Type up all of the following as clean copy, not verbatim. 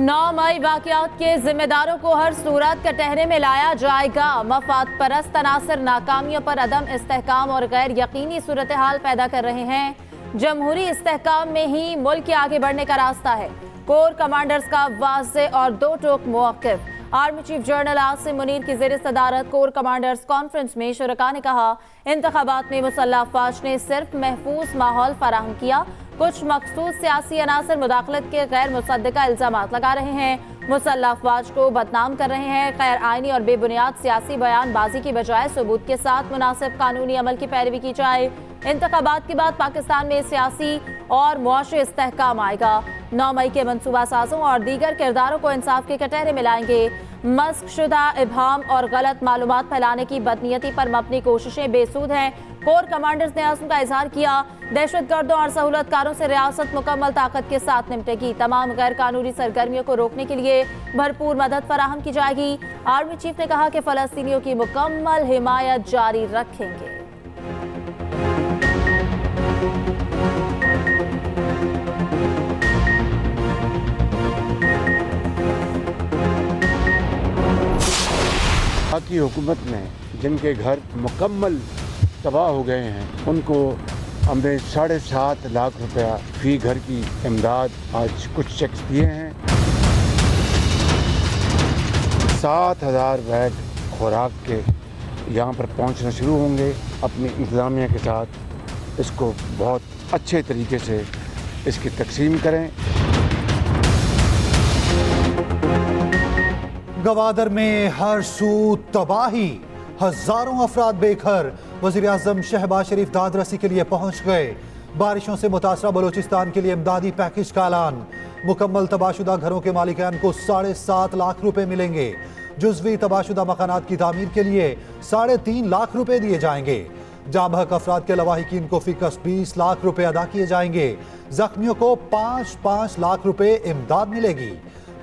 9 मई वाक़यात के जिम्मेदारों को हर सूरत कटहरे में लाया जाएगा। मफाद परस्त अनासर नाकामियों पर अदम इस्तेहकाम और गैर यकीनी सूरत हाल पैदा कर रहे हैं। जमहूरी इस्तेहकाम में ही मुल्क के आगे बढ़ने का रास्ता है। कोर कमांडर्स का वाज़ेह और दो टोक मौक़िफ़। Army chief general Asim Munir की ज़ेर सदारत कोर कमांडर्स कॉन्फ्रेंस में शुरका ने कहा, इंतखाबात में मुसल्लह अफ़वाज ने सिर्फ महफूज माहौल फराहम किया। कुछ मखसूस सियासी अनासर मुदाखलत के गैर मुसद्दका इल्ज़ामात लगा रहे हैं, मुसल्लह अफ़वाज को बदनाम कर रहे हैं। गैर आइनी और बेबुनियाद सियासी बयानबाजी की बजाय सबूत के साथ मुनासिब कानूनी अमल की पैरवी की जाए। इंतखाबात के बाद पाकिस्तान में सियासी और मुआशी इस्तेहकाम आएगा। 9 मई के मनसूबा साजों और दीगर किरदारों को इंसाफ के कटहरे में लाएंगे। मस्क शुदा इबहाम और गलत मालूमात फैलाने की बदनीयती पर मबनी कोशिशें बेसूद हैं। कोर कमांडर्स ने आज़म का इजहार किया, दहशतगर्दों और सहूलतकारों से रियासत मुकम्मल ताकत के साथ निपटेगी। तमाम गैर कानूनी सरगर्मियों को रोकने के लिए भरपूर मदद फराहम की जाएगी। आर्मी चीफ ने कहा कि फ़लस्तीनियों की मुकम्मल हिमायत जारी रखेंगे। की हुकूमत ने जिनके घर मुकम्मल तबाह हो गए हैं उनको हमने 7.5 लाख रुपया फी घर की इमदाद आज कुछ चेक्स दिए हैं। 7,000 बैग खुराक के यहाँ पर पहुँचना शुरू होंगे। अपनी इंतज़ामिया के साथ इसको बहुत अच्छे तरीके से इसकी तकसीम करें। गवादर में हर सू तबाही, हजारों अफराद बेघर। वज़ीर आज़म शहबाज शरीफ दादरसी के लिए पहुंच गए। बारिशों से मुतासरा बलोचिस्तान के लिए इमदादी पैकेज का ऐलान। मुकम्मल तबाहशुदा घरों के मालिकान को 7.5 लाख रुपए मिलेंगे। जुज़वी तबाहशुदा मकानात की तामीर के लिए 3.5 लाख रुपए दिए जाएंगे। जाबहक अफराद के लवाहिकीन को फिकस 20 लाख रुपए अदा किए जाएंगे। जख्मियों को 5-5 लाख रुपए इमदाद मिलेगी।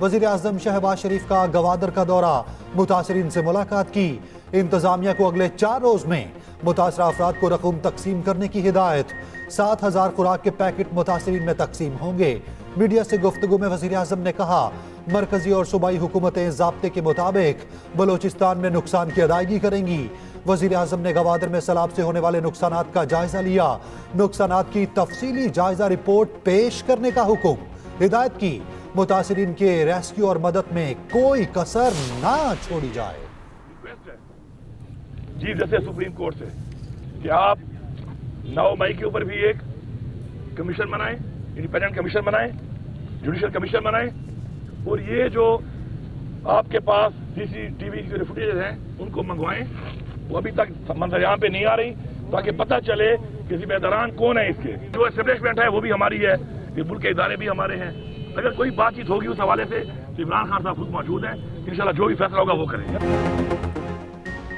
वज़ीर आज़म शहबाज शरीफ का गवादर का दौरा, मुतासरीन से मुलाकात की। इंतजामिया को अगले 4 रोज में मुतासरा अफराद को रकम तकसीम करने की हिदायत। 7,000 खुराक के पैकेट मुतासरीन में तकसीम होंगे। मीडिया से गुफ्तगू में वज़ीर आज़म ने कहा, मरकजी और सूबाई हुकूमतें ज़ाब्ते के मुताबिक बलोचिस्तान में नुकसान की अदायगी करेंगी। वज़ीर आज़म ने गवादर में सैलाब से होने वाले नुकसानात का जायजा लिया। नुकसानात की तफसीली जायजा रिपोर्ट पेश करने का हुक्म। हिदायत की, मुतासरीन के रेस्क्यू और मदद में कोई कसर ना छोड़ी जाए। जी जैसे सुप्रीम कोर्ट से कि आप 9 मई के ऊपर भी एक कमीशन बनाएं, इंडिपेंडेंट कमीशन बनाएं, जुडिशियल कमीशन बनाएं, और ये जो आपके पास सीसीटीवी की जो फुटेज हैं उनको मंगवाएं। वो अभी तक मंजर पे नहीं आ रही, ताकि पता चले कि जिम्मेदारान कौन है। इसके जो एस्टेब्लिशमेंट है वो भी हमारी है, ये मुल्क के इदारे भी हमारे हैं। अगर कोई बातचीत होगी उस हवाले से तो इमरान खान साहब खुद मौजूद हैं। इंशाल्लाह जो भी फैसला होगा वो करेंगे।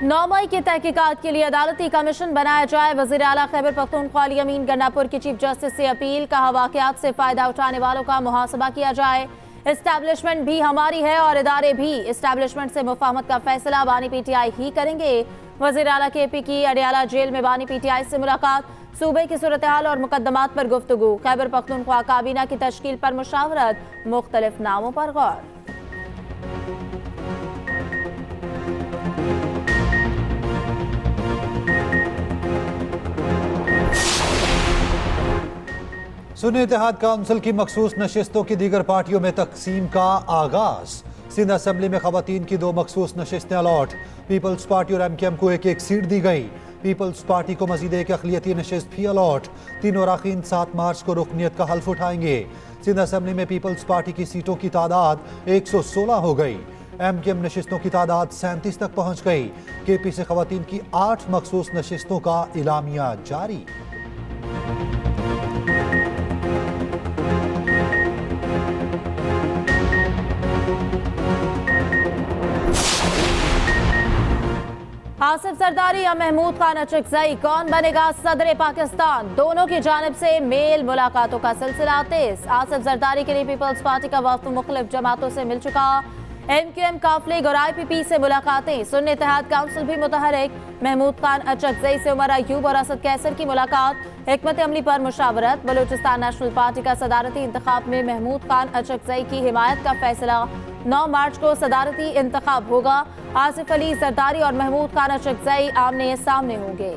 9 मई की तहकीकात के लिए अदालती कमीशन बनाया जाए। वज़ीर आला खैबर पख्तूनख्वा अली अमीन गन्नापुर की चीफ जस्टिस से अपील। कहा, वाक़यात से फायदा उठाने वालों का मुहासबा किया जाए। एस्टैब्लिशमेंट भी हमारी है और इदारे भी। एस्टैब्लिशमेंट से मुफाहमत का फैसला बानी PTI ही करेंगे। वज़ीर आला KP की अडियाला जेल में बानी PTI से मुलाकात। सूबे की सूरत हाल और मुकदमात पर गुफ्तगू। खैबर पख्तूनख्वा काबीना की तश्कील पर मुशावरत। मुख्तलिफ नामों पर गौर। सुन्नी इत्तेहाद काउंसिल की मखसूस नशिस्तों की दीगर पार्टियों में तकसीम का आगाज। सिंध असेंबली में खवातीन की 2 मखसूस नशिस्तें अलॉट। पीपल्स पार्टी और MKM को 1-1 सीट दी गई। पीपल्स पार्टी को मजीद एक अक़लियती नशिस्त भी अलॉट। तीनों अराकीन 7 मार्च को रुकनियत का हल्फ उठाएंगे। सिंध असेंबली में पीपल्स पार्टी की सीटों की तादाद 116 हो गई। MKM नशिस्तों की तादाद 37 तक पहुंच गई। KP से खवातीन की 8 मखसूस नशिस्तों का इलामिया जारी। आसिफ जरदारी या महमूद खान अचकजई, कौन बनेगा सदर पाकिस्तान? दोनों की जानिब से मेल मुलाकातों का सिलसिला तेज। आसिफ जरदारी के लिए पीपल्स पार्टी का वफ्द मुख्तलिफ जमातों से मिल चुका। MQM काफिले और IPP से मुलाकातें, सुन्नी इत्तेहाद काउंसिल भी मुतहरिक। महमूद खान अचकजई से उमर अयूब और असद कैसर की मुलाकात, हिकमत अमली पर मुशावरत। बलूचिस्तान नेशनल पार्टी का सदारती इंतखाब में महमूद खान अचकजई की हिमायत का फैसला। 9 मार्च को सदारती इंतखाब होगा। आसिफ अली जरदारी और महमूद खान अचकजई आमने सामने होंगे।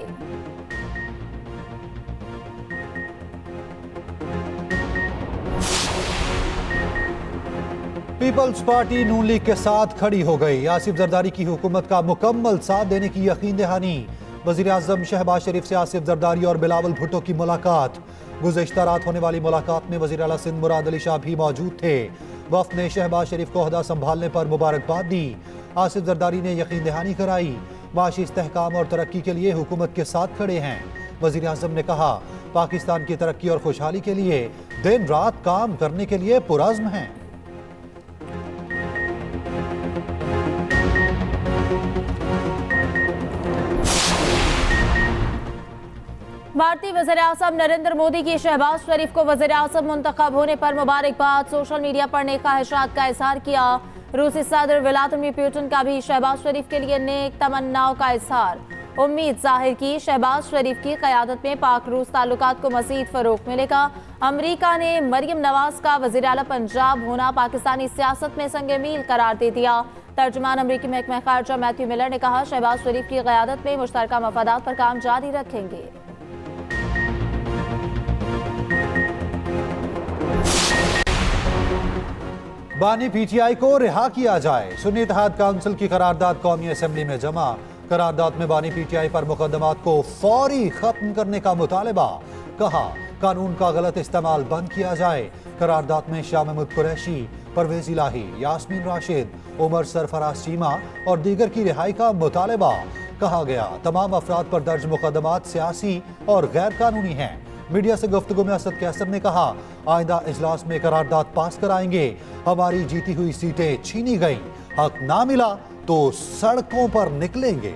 पीपल्स पार्टी नून लीग के साथ खड़ी हो गई। आसिफ जरदारी की हुकूमत का मुकम्मल साथ देने की यकीन दहानी। वज़ीर आज़म शहबाज शरीफ से आसिफ जरदारी और बिलावल भुट्टो की मुलाकात। गुज़िश्ता रात होने वाली मुलाकात में वज़ीर आला सिंध मुराद अली शाह भी मौजूद थे। वफ़द ने शहबाज शरीफ को ओहदा संभालने पर मुबारकबाद दी। आसिफ जरदारी ने यकीन दहानी कराई, माशी इस्तेहकाम और तरक्की के लिए हुकूमत के साथ खड़े हैं। वज़ीर आज़म ने कहा, पाकिस्तान की तरक्की और खुशहाली के लिए दिन रात काम करने के लिए पुरज़्म हैं। भारतीय वज़ीर-ए-आज़म नरेंद्र मोदी की शहबाज शरीफ को वज़ीर-ए-आज़म मुंतखब होने पर मुबारकबाद। सोशल मीडिया पर नेक ख्वाहिशात का इजहार किया। रूसी सदर व्लादिमीर पुतिन का भी शहबाज शरीफ के लिए नेक तमन्नाओं का इजहार। उम्मीद जाहिर की शहबाज शरीफ की क़यादत में पाक रूस ताल्लुकात को मज़ीद फ़रोग़ मिलेगा। अमरीका ने मरियम नवाज का वज़ीर आला पंजाब होना पाकिस्तानी सियासत में संग मील करार दे दिया। तर्जुमान अमरीकी महकमा ख़ारजा मैथ्यू मिलर ने कहा, शहबाज शरीफ की क़यादत में मुश्तरका मफादात पर काम जारी रखेंगे। बानी PTI को रिहा किया जाए। सुन्नी इत्तेहाद काउंसिल की करारदाद कौमी असेंबली में जमा। करारदाद में बानी PTI पर मुकदमात को फौरी खत्म करने का मुतालबा। कहा, कानून का गलत इस्तेमाल बंद किया जाए। करारदाद में शाह महमूद कुरैशी, परवेज इलाही, यास्मीन राशिद, उमर सरफराज चीमा और दीगर की रिहाई का मुतालबा। कहा गया, तमाम अफराद पर दर्ज मुकदमात सियासी और गैर कानूनी हैं। मीडिया से गुफ्तगू में असद कैसर ने कहा, आइंदा इजलास में करारदाद पास कराएंगे। हमारी जीती हुई सीटें छीनी गई, हक ना मिला तो सड़कों पर निकलेंगे।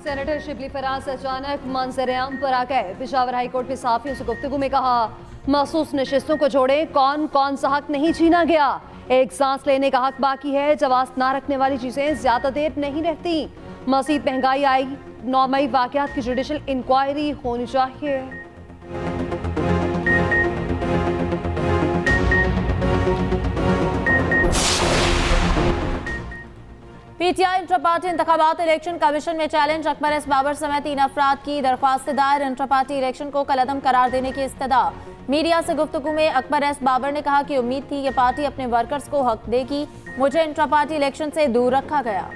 सेनेटर शिबली फराज अचानक मंजर-ए-आम पर आ गए। पेशावर हाईकोर्ट में सहाफियों से गुफ्तगू में कहा, महसूस नशिस्तों को छोड़े कौन कौन सा हक नहीं छीना गया। एक सांस लेने का हक बाकी है। जवाब ना रखने वाली चीजें ज्यादा देर नहीं रहती। मजीद महंगाई आई, 9 मई वाकयात की जुडिशल इंक्वायरी होनी चाहिए। PTI इंट्रा पार्टी इंतखाबात इलेक्शन कमीशन में चैलेंज। अकबर एस बाबर समेत 3 अफराद की दरख्वास्त दायर। इंट्रा पार्टी इलेक्शन को कलअदम करार देने की इस्तदा। मीडिया से गुफ्तगू में अकबर एस बाबर ने कहा कि उम्मीद थी कि पार्टी अपने वर्कर्स को हक देगी। मुझे इंट्रा पार्टी इलेक्शन से दूर रखा गया।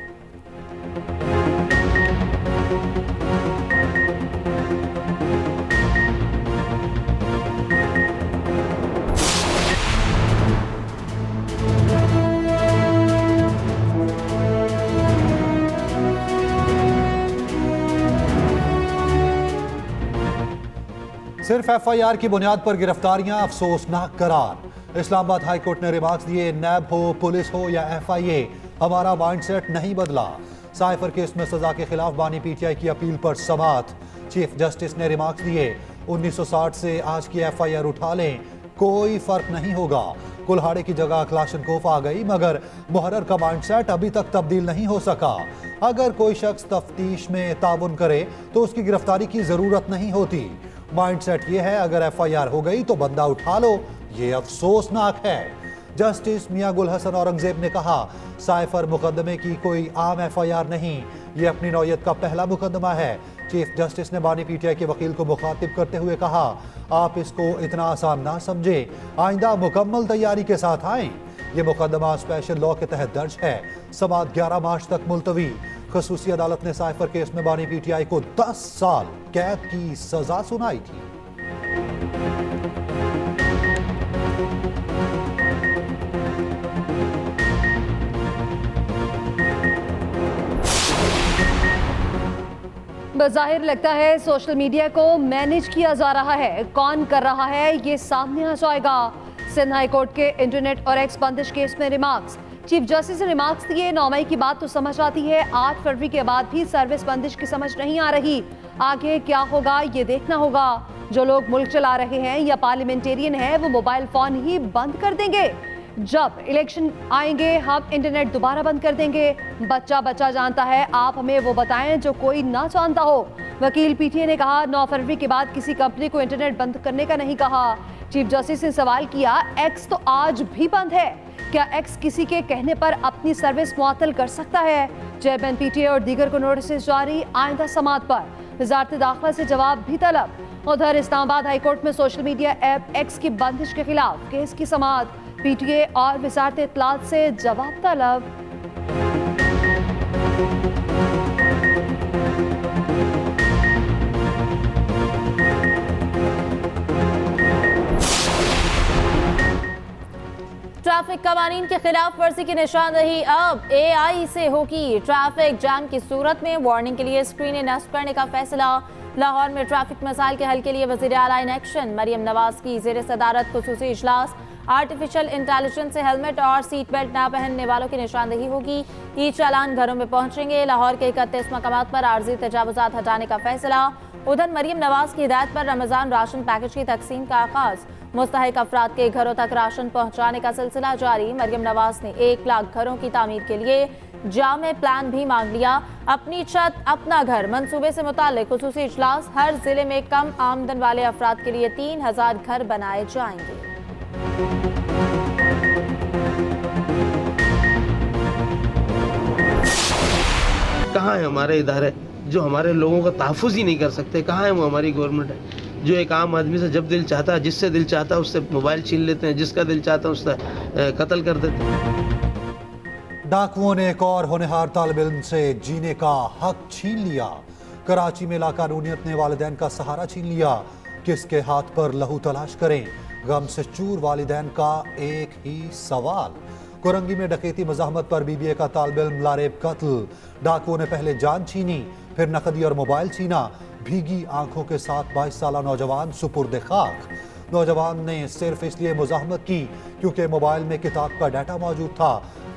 सिर्फ FIR की बुनियाद पर गिरफ्तारियां, अफसोसनाक करार। इस्लामाबाद हाई कोर्ट ने रिमार्क्स दिए, नैब हो, पुलिस हो या FIA, हमारा माइंडसेट नहीं बदला। साइफर केस में सजा के खिलाफ बानी PTI की अपील पर समात। चीफ जस्टिस ने रिमार्क्स दिए, 1960 से आज की FIR उठा लें, कोई फर्क नहीं होगा। कुल्हाड़े की जगह क्लाशनकोफ आ गई, मगर मुहर्रर का माइंडसेट अभी तक तब्दील नहीं हो सका। अगर कोई शख्स तफ्तीश में ताउन करे तो उसकी गिरफ्तारी की जरूरत नहीं होती। माइंडसेट ये है, अगर FIR हो गई तो बंदा उठा लो, ये अफसोसनाक है। जस्टिस मियां गुल हसन औरंगजेब ने कहा, साइफर मुकदमे की कोई आम FIR नहीं, ये अपनी नौयत का पहला मुकदमा है। चीफ जस्टिस ने बानी PTI के वकील को मुखातिब करते हुए कहा, आप इसको इतना आसान ना समझे, आइंदा मुकम्मल तैयारी के साथ आएं। ये मुकदमा स्पेशल लॉ के तहत दर्ज है। समाअत 11 मार्च तक मुलतवी। खसूसी अदालत ने साइफर केस में बानी PTI को 10 साल कैद की सजा सुनाई थी। बज़ाहिर लगता है सोशल मीडिया को मैनेज किया जा रहा है। कौन कर रहा है ये सामने आ जाएगा। सिंध हाई कोर्ट के इंटरनेट और एक्स बंदिश केस में रिमार्क्स। चीफ जस्टिस ने रिमार्क्स दिए, 9 मई की बात तो समझ आती है, 8 फरवरी के बाद भी सर्विस बंदिश की समझ नहीं आ रही। आगे क्या होगा ये देखना होगा। जो लोग मुल्क चला रहे हैं या पार्लियामेंटेरियन हैं वो मोबाइल फोन ही बंद कर देंगे। जब इलेक्शन आएंगे हम इंटरनेट दोबारा बंद कर देंगे। बच्चा बच्चा जानता है, आप हमें वो बताएं जो कोई ना जानता हो। वकील पीटीए ने कहा 9 फरवरी के बाद किसी कंपनी को इंटरनेट बंद करने का नहीं कहा। चीफ जस्टिस ने सवाल किया, एक्स तो आज भी बंद है, क्या एक्स किसी के कहने पर अपनी सर्विस मुअत्तल कर सकता है? चेयरमैन पीटीए और दीगर को नोटिस जारी, आइंदा समाअत पर वजारत दाखिला से जवाब भी तलब। उधर इस्लामाबाद हाईकोर्ट में सोशल मीडिया ऐप एक्स की बंदिश के खिलाफ केस की समाअत, पीटीए और वजारत इत्तलात से जवाब तलब। ट्रैफिक कवानीन के खिलाफ वर्जी की निशानदेही अब एआई से होगी। ट्रैफिक जाम की सूरत में वार्निंग के लिए स्क्रीनें नस्ब करने का फैसला। लाहौर में ट्रैफिक मसाइल के हल के लिए वज़ीर आला इन एक्शन, मरियम नवाज की ज़ेर सदारत खुसूसी इजलास। आर्टिफिशियल इंटेलिजेंस से हेलमेट और सीट बेल्ट ना पहनने वालों की निशानदेही होगी। ई चालान घरों में पहुंचेंगे। लाहौर के 31 मकामात पर आर्जी तजावुजात हटाने का फैसला। उधर मरियम नवाज की हिदायत पर रमजान राशन पैकेज की तकसीम का आगाज। मुस्तहिक अफराद के घरों तक राशन पहुंचाने का सिलसिला जारी। मरियम नवाज ने 1 लाख घरों की तामीर के लिए जामे प्लान भी मांग लिया। अपनी छत अपना घर मंसूबे से मुताल्लिक खुसूसी इजलास। हर जिले में कम आमदन वाले अफराद के लिए 3000 घर बनाए जाएंगे। कहाँ है हमारे इदारे जो हमारे लोगों का तहफ़्फ़ुज़ ही नहीं कर सकते? कहाँ है वो हमारी गवर्नमेंट है जो एक आम आदमी से जब दिल चाहता है, जिससे दिल चाहता है उससे मोबाइल छीन लेते हैं, जिसका दिल चाहता है उसका कत्ल कर देते हैं। डाकुओं ने एक और होनहार तालिब इल्म से जीने का हक छीन लिया। कराची में लाकानूनियत ने वालिदैन का सहारा छीन लिया। किसके हाथ पर लहू तलाश करें? गम से चूर वालिदैन का एक ही सवाल। कोरंगी में डकैती मज़ाहमत पर बीबीए का तालिब इल्म लारेब कत्ल। डाकुओं ने पहले जान छीनी, फिर नकदी और मोबाइल छीना। भीगी आंखों के साथ 22 साला नौजवान सुपुर्द खाक। नौजवान ने सिर्फ इसलिए मुज़ाहमत की क्योंकि मोबाइल में किताब का डाटा मौजूद था।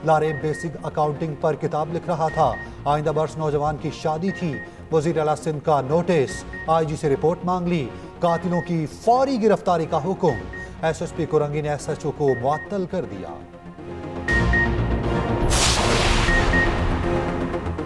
लारेब बेसिक अकाउंटिंग पर किताब लिख रहा था। आइंदा बरस नौजवान की शादी थी। वज़ीर आला सिंध का नोटिस, आईजी से रिपोर्ट मांग ली। कातिलों की फौरी गिरफ्तारी का हुक्म। एसएसपी कोरंगी ने एसएचओ को मुअत्तल कर दिया।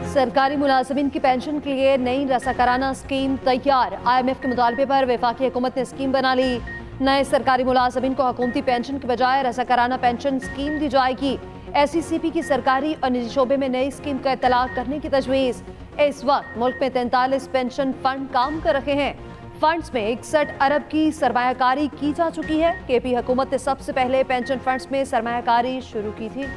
सरकारी मुलाजिमीन की पेंशन के लिए नई रसाकाराना स्कीम तैयार। IMF के मुतालबे पर वफाकी हुकूमत ने स्कीम बना ली। नए सरकारी मुलाजिमीन को हुकूमती पेंशन के बजाय रसाकाराना पेंशन स्कीम दी जाएगी। SECP की सरकारी और निजी शोबे में नई स्कीम का इत्तलाक करने की तजवीज़। इस वक्त मुल्क में 43 पेंशन फंड काम कर रहे हैं। फंड्स में 61 अरब की सरमायाकारी की जा चुकी है। KP हुकूमत ने सबसे पहले पेंशन फंड्स में सरमायाकारी शुरू की थी।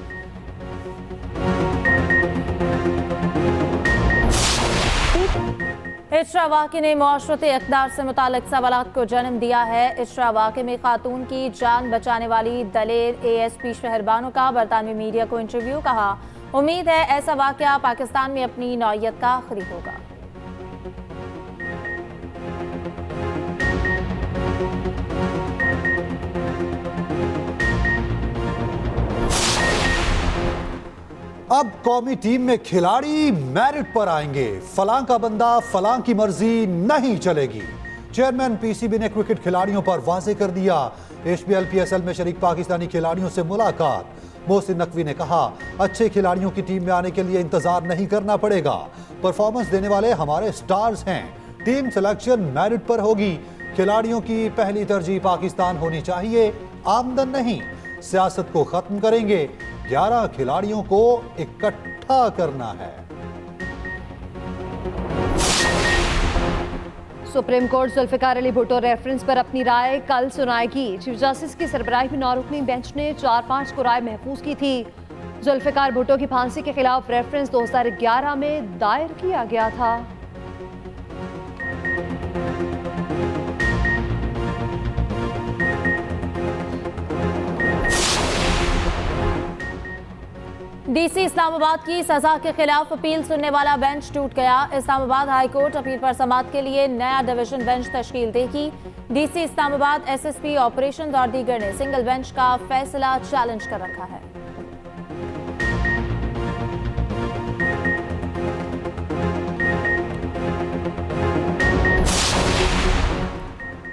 इशरा वाक़े ने मुआशरती इक़्तिदार से मुताल्लिक़ सवालात को जन्म दिया है। इशरा वाक़े में खातून की जान बचाने वाली दलेर ASP शहरबानो का बरतानवी मीडिया को इंटरव्यू। कहा, उम्मीद है ऐसा वाक़या पाकिस्तान में अपनी नौइयत का आखिरी होगा। अब कौमी टीम में खिलाड़ी मेरिट पर आएंगे। फलां का बंदा फलां की मर्जी नहीं चलेगी। चेयरमैन PCB ने क्रिकेट खिलाड़ियों पर वाजे कर दिया। HBL PSL में शरीक पाकिस्तानी खिलाड़ियों से मुलाकात। मोहसिन नकवी ने कहा, अच्छे खिलाड़ियों की टीम में आने के लिए इंतजार नहीं करना पड़ेगा। परफॉर्मेंस देने वाले हमारे स्टार्स हैं। टीम सिलेक्शन मेरिट पर होगी। खिलाड़ियों की पहली तरजीह पाकिस्तान होनी चाहिए, आमदन नहीं। सियासत को खत्म करेंगे। 11 खिलाड़ियों को इकट्ठा करना है। Supreme Court Zulfikar Ali Bhutto reference पर अपनी राय कल सुनाएगी। चीफ जस्टिस की सरबराही में 9 रुकनी बेंच ने 4-5 को राय महफूज की थी। जुल्फिकार भुट्टो की फांसी के खिलाफ रेफरेंस 2011 में दायर किया गया था। DC इस्लामाबाद की सजा के खिलाफ अपील सुनने वाला बेंच टूट गया। इस्लामाबाद हाई कोर्ट अपील पर समाअत के लिए नया डिवीजन बेंच तश्कील देगी। DC इस्लामाबाद SSP ऑपरेशन और दीगर ने सिंगल बेंच का फैसला चैलेंज कर रखा है।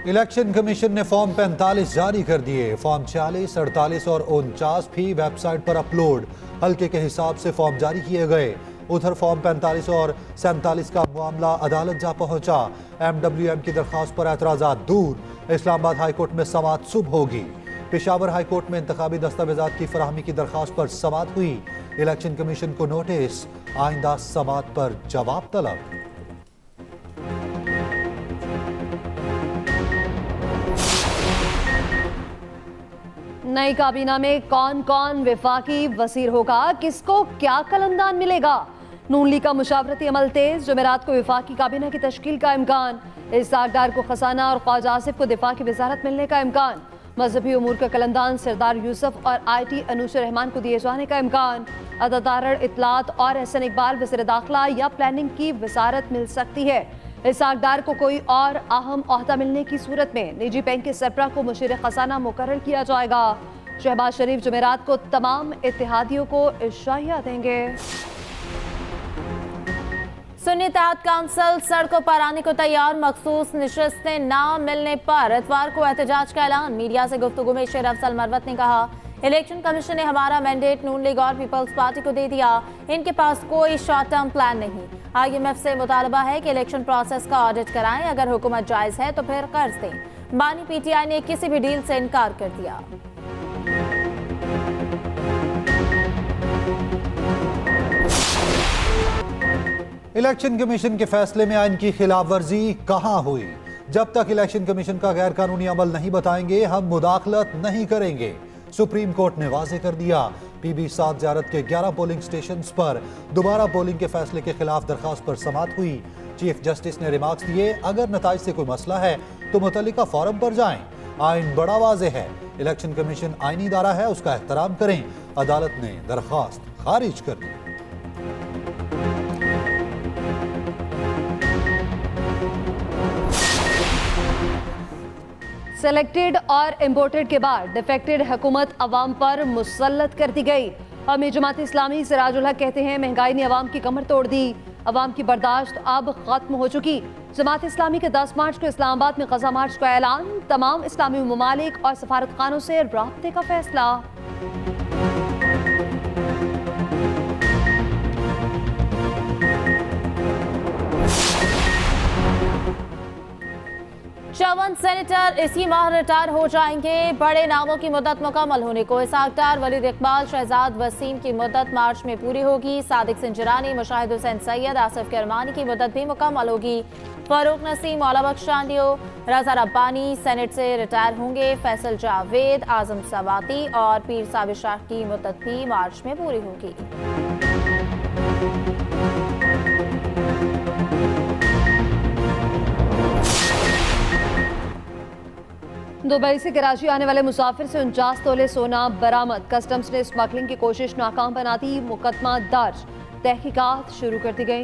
इलेक्शन कमीशन ने फॉर्म 45 जारी कर दिए। फॉर्म 46, 48 और 49 भी वेबसाइट पर अपलोड। हल्के के हिसाब से फॉर्म जारी किए गए। उधर फॉर्म 45 और 47 का मामला अदालत जा पहुंचा। MWM की दरखास्त पर एतराज़ात दूर। इस्लामाबाद हाईकोर्ट में समाअत सुबह होगी। पेशावर हाईकोर्ट में इंतखाबी दस्तावेजात की फराहमी की दरखास्त पर समाअत हुई। इलेक्शन कमीशन को नोटिस, आइंदा समाअत पर जवाब तलब। नई काबीना में कौन कौन विफाकी वजीर होगा, किसको क्या कलमदान मिलेगा। नून लीग का मुशावरती अमल तेज। जुमेरात को विफाकी काबीना की तश्कील का इम्कान। इस्हाक डार को खजाना और ख्वाजा आसिफ को दिफा की वजारत मिलने का इम्कान। मजहबी उमूर का कलमदान सरदार यूसुफ और IT अनूशर रहमान को दिए जाने का इम्कान। अदादार इतलात और एहसन इकबाल वज़ीर दाखिला या प्लानिंग की वजारत मिल सकती है। इस्हाक डार को कोई और अहम ओहदा मिलने की सूरत में निजी बैंक के सरबराह को मुशीर खजाना मुकर्रर किया जाएगा। शहबाज शरीफ जुमेरात को तमाम इत्तेहादियों को इशारा देंगे। सुन्नी इत्तेहाद काउंसिल सड़कों पर आने को तैयार। मखसूस नशिस्तें ना मिलने पर इतवार को एहतजाज का ऐलान। मीडिया से गुफ्तगू में शेर अफजल मरवत ने कहा, इलेक्शन कमीशन ने हमारा मैंडेट नून लीग और पीपल्स पार्टी को दे दिया। इनके पास कोई शॉर्ट टर्म प्लान नहीं। IMF से मुतालबा है कि इलेक्शन प्रोसेस का ऑडिट कराएं। अगर हुकूमत जायज़ है तो फिर कर्ज दें। बानी PTI ने किसी भी डील से इनकार कर दिया। इलेक्शन कमीशन के फैसले में आइन की खिलाफ वर्जी कहां हुई? जब तक इलेक्शन कमीशन का गैर कानूनी अमल नहीं बताएंगे, हम मुदाखलत नहीं करेंगे। सुप्रीम कोर्ट ने वाज़ेह कर दिया। PB7 ज़ियारत के 11 पोलिंग स्टेशंस पर दोबारा पोलिंग के फैसले के खिलाफ दरखास्त पर समाअत हुई। चीफ जस्टिस ने रिमार्क्स दिए, अगर नताइज से कोई मसला है तो मुतल्लिका फोरम पर जाएं। आइन बड़ा वाज़ेह है। इलेक्शन कमीशन आइनी इदारा है, उसका एहतराम करें। अदालत ने दरखास्त खारिज कर दी। सेलेक्टेड और इम्पोर्टेड के बाद डिफेक्टेड हुकूमत अवाम पर मुसल्लत कर दी गई। अमीर जमात इस्लामी सिराजुल हक कहते हैं, महंगाई ने अवाम की कमर तोड़ दी। अवाम की बर्दाश्त अब खत्म हो चुकी। जमात इस्लामी के 10 मार्च को इस्लामाबाद में गजा मार्च का ऐलान। तमाम इस्लामी ममालिक और सफारत खानों से राब्ते का फैसला। 54 सेनेटर इसी माह रिटायर हो जाएंगे। बड़े नामों की मुद्दत मुकम्मल होने को इस्हाक डार, वलीद इकबाल, शहजाद वसीम की मुद्दत मार्च में पूरी होगी। सादिक सिंजरानी, मुशाहिद हुसैन सैयद, आसिफ करमानी की मुद्दत भी मुकम्मल होगी। फारूक नसीम, मौला बख्श चांदियो, रजा रब्बानी सेनेट से रिटायर होंगे। फैसल जावेद, आजम सवाती और पीर साबिर शाह की मुद्दत भी मार्च में पूरी होगी। दुबई से कराची आने वाले मुसाफिर से 49 तोले सोना बरामद। कस्टम्स ने स्मगलिंग की कोशिश नाकाम बना दी। मुकदमा दर्ज, तहकीकात शुरू कर दी गई।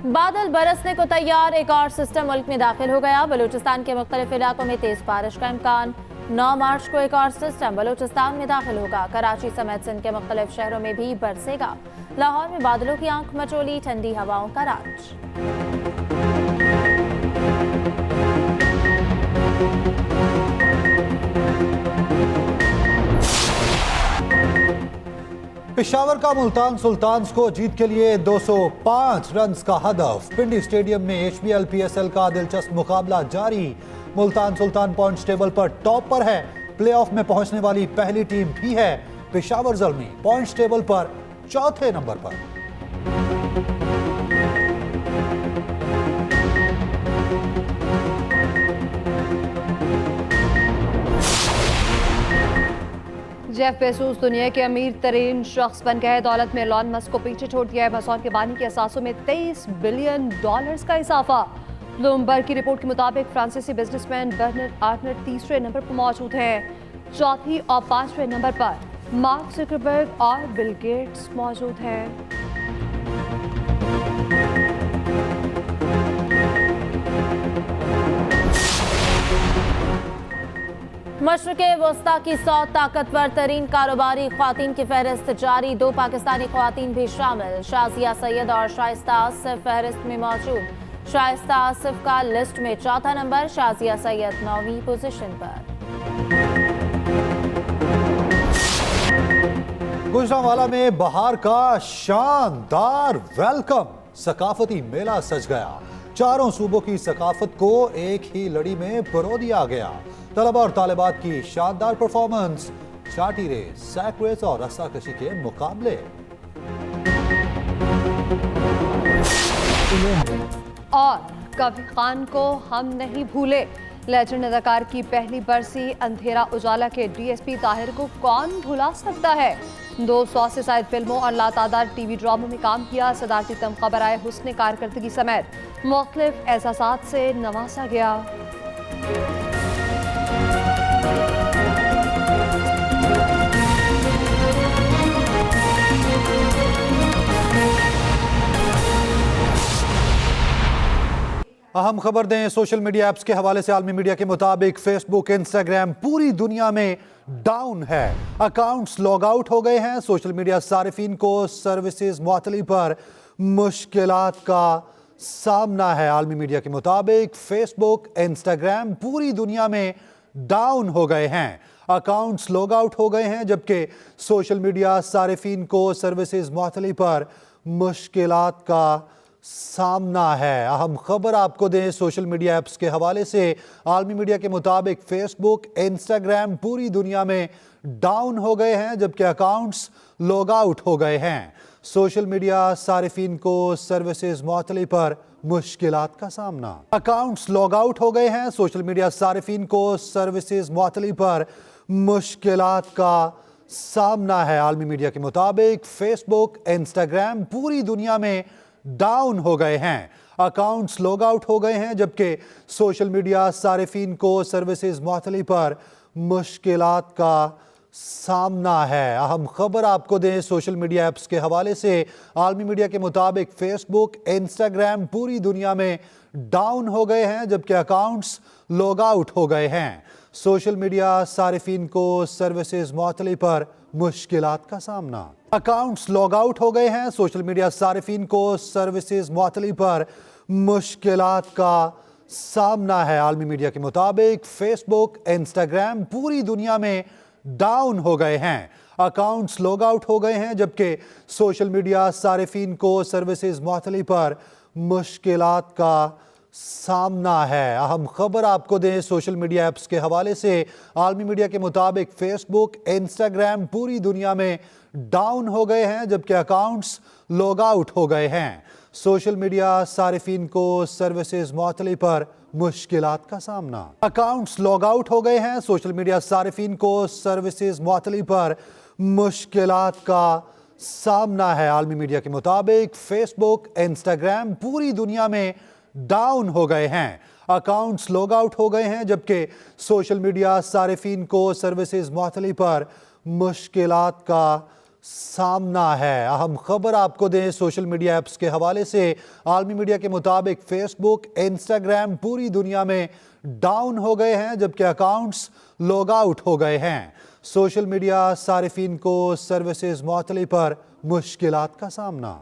बादल बरसने को तैयार, एक और सिस्टम मुल्क में दाखिल हो गया। बलूचिस्तान के मुख्तलिफ इलाकों में तेज बारिश का इम्कान। 9 मार्च को एक और सिस्टम बलूचिस्तान में दाखिल होगा। कराची समेत सिंध के मुख्तलिफ शहरों में भी बरसेगा। लाहौर में बादलों की आंख मचोली, ठंडी हवाओं का राज। पेशावर का मुल्तान सुल्तान्स को जीत के लिए 205 रन का हदफ। पिंडी स्टेडियम में HBL PSL का दिलचस्प मुकाबला जारी। मुल्तान सुल्तान पॉइंट्स टेबल पर टॉप पर है। प्लेऑफ में पहुंचने वाली पहली टीम भी है। पेशावर ज़ल्मी पॉइंट्स टेबल पर चौथे नंबर पर। जेफ बेजोस दुनिया के अमीर तरीन शख्स बन गए। दौलत में एलॉन मस्क को पीछे छोड़ दिया है। अमेज़न के बानी के असासों में $23 बिलियन का इजाफा। ब्लूमबर्ग की रिपोर्ट के मुताबिक फ्रांसीसी बिजनेसमैन बर्नार्ड आर्नट तीसरे नंबर पर मौजूद हैं। चौथी और पांचवें नंबर पर मार्क जुकरबर्ग और बिल गेट्स मौजूद हैं। मशरक़े वस्ता की 100 ताकतवर तरीन कारोबारी ख्वातीन की फहरिस्त जारी। 2 पाकिस्तानी ख्वातीन भी शामिल, शाजिया सैयद और शाइस्ता आसिफ फहरिस्त में मौजूद। शाइस्ता आसिफ का लिस्ट में 4था नंबर, शाजिया सैयद 9वीं पोजीशन पर। गुजरांवाला में बहार का शानदार वेलकम, सकाफती मेला सज गया। चारों सूबों की सकाफत को एक ही लड़ी में परो दिया गया। तलबा और तालिबात की शानदार परफॉर्मेंस, चाटी रेस, सैक रेस और रस्साकशी के मुकाबले। और कभी खान को हम नहीं भूले, लेजेंड अदाकार की पहली बरसी। अंधेरा उजाला के डीएसपी ताहिर को कौन भुला सकता है। 200 से ज्यादा फिल्मों और लातादार टीवी ड्रामों में काम किया। सदारती तमगा बराए हुस्न कारकर्दगी समेत मुख्तलिफ एहसासात से नवाजा गया। अहम खबर दें, सोशल मीडिया ऐप्स के हवाले से आलमी मीडिया के मुताबिक फेसबुक, इंस्टाग्राम पूरी दुनिया में डाउन है। अकाउंट्स लॉग आउट हो गए हैं। सोशल मीडिया सारिफीन को सर्विसेज मुअत्तली पर मुश्किलात का सामना है। आलमी मीडिया के मुताबिक फेसबुक, इंस्टाग्राम पूरी दुनिया में डाउन हो गए हैं। अकाउंट्स लॉग आउट हो गए हैं, जबकि सोशल मीडिया सारिफीन को सर्विसेज मुअत्तली पर मुश्किलात का सामना है। अहम खबर आपको दें, सोशल मीडिया ऐप्स के हवाले से आलमी मीडिया के मुताबिक फेसबुक, इंस्टाग्राम पूरी दुनिया में डाउन हो गए हैं, जबकि अकाउंट्स लॉग आउट हो गए हैं। सोशल मीडिया सारिफीन को सर्विसेज मुअत्तली पर मुश्किलात का सामना। अकाउंट्स लॉग आउट हो गए हैं। सोशल मीडिया सारिफीन को सर्विसेज मुअत्तली पर मुश्किलात का सामना है। आलमी मीडिया के मुताबिक फेसबुक, इंस्टाग्राम पूरी दुनिया में डाउन हो गए हैं। अकाउंट्स लॉग आउट हो गए हैं, जबकि सोशल मीडिया सारिफीन को सर्विसेज मुअत्तली पर मुश्किलात का सामना है। अहम खबर आपको दें, सोशल मीडिया ऐप्स के हवाले से आलमी मीडिया के मुताबिक फेसबुक, इंस्टाग्राम पूरी दुनिया में डाउन हो गए हैं, जबकि अकाउंट्स लॉग आउट हो गए हैं। सोशल मीडिया सारिफीन को सर्विसेज मुअत्तली पर मुश्किलात का सामना। अकाउंट्स लॉग आउट हो गए हैं। सोशल मीडिया सारिफीन को सर्विसेज मुअत्तली पर मुश्किलात का सामना है। आलमी मीडिया के मुताबिक फेसबुक, इंस्टाग्राम पूरी दुनिया में डाउन हो गए हैं। अकाउंट्स लॉग आउट हो गए हैं, जबकि सोशल मीडिया सारिफीन को सर्विसेज मुअत्तली पर मुश्किलात का सामना है। अहम खबर आपको दें, सोशल मीडिया ऐप्स के हवाले से आलमी मीडिया के मुताबिक फेसबुक, इंस्टाग्राम पूरी दुनिया में डाउन हो गए हैं, जबकि अकाउंट्स लॉग आउट हो गए हैं। सोशल मीडिया सारिफीन को सर्विसेज मुअत्तली पर मुश्किलात का सामना। अकाउंट्स लॉग आउट हो गए हैं। सोशल मीडिया सारिफीन को सर्विसेज मुअत्तली पर मुश्किलात का सामना है। आलमी मीडिया के मुताबिक फेसबुक, इंस्टाग्राम पूरी दुनिया में डाउन हो गए हैं। अकाउंट्स लॉग आउट हो गए हैं, जबकि सोशल मीडिया सारिफीन को सर्विसेज मुअत्तली पर मुश्किलात का सामना है। अहम खबर आपको दें, सोशल मीडिया ऐप्स के हवाले से आलमी मीडिया के मुताबिक फेसबुक, इंस्टाग्राम पूरी दुनिया में डाउन हो गए हैं, जबकि अकाउंट्स लॉग आउट हो गए हैं। सोशल मीडिया सारिफीन को सर्विसेज मुअत्तली पर मुश्किलात का सामना।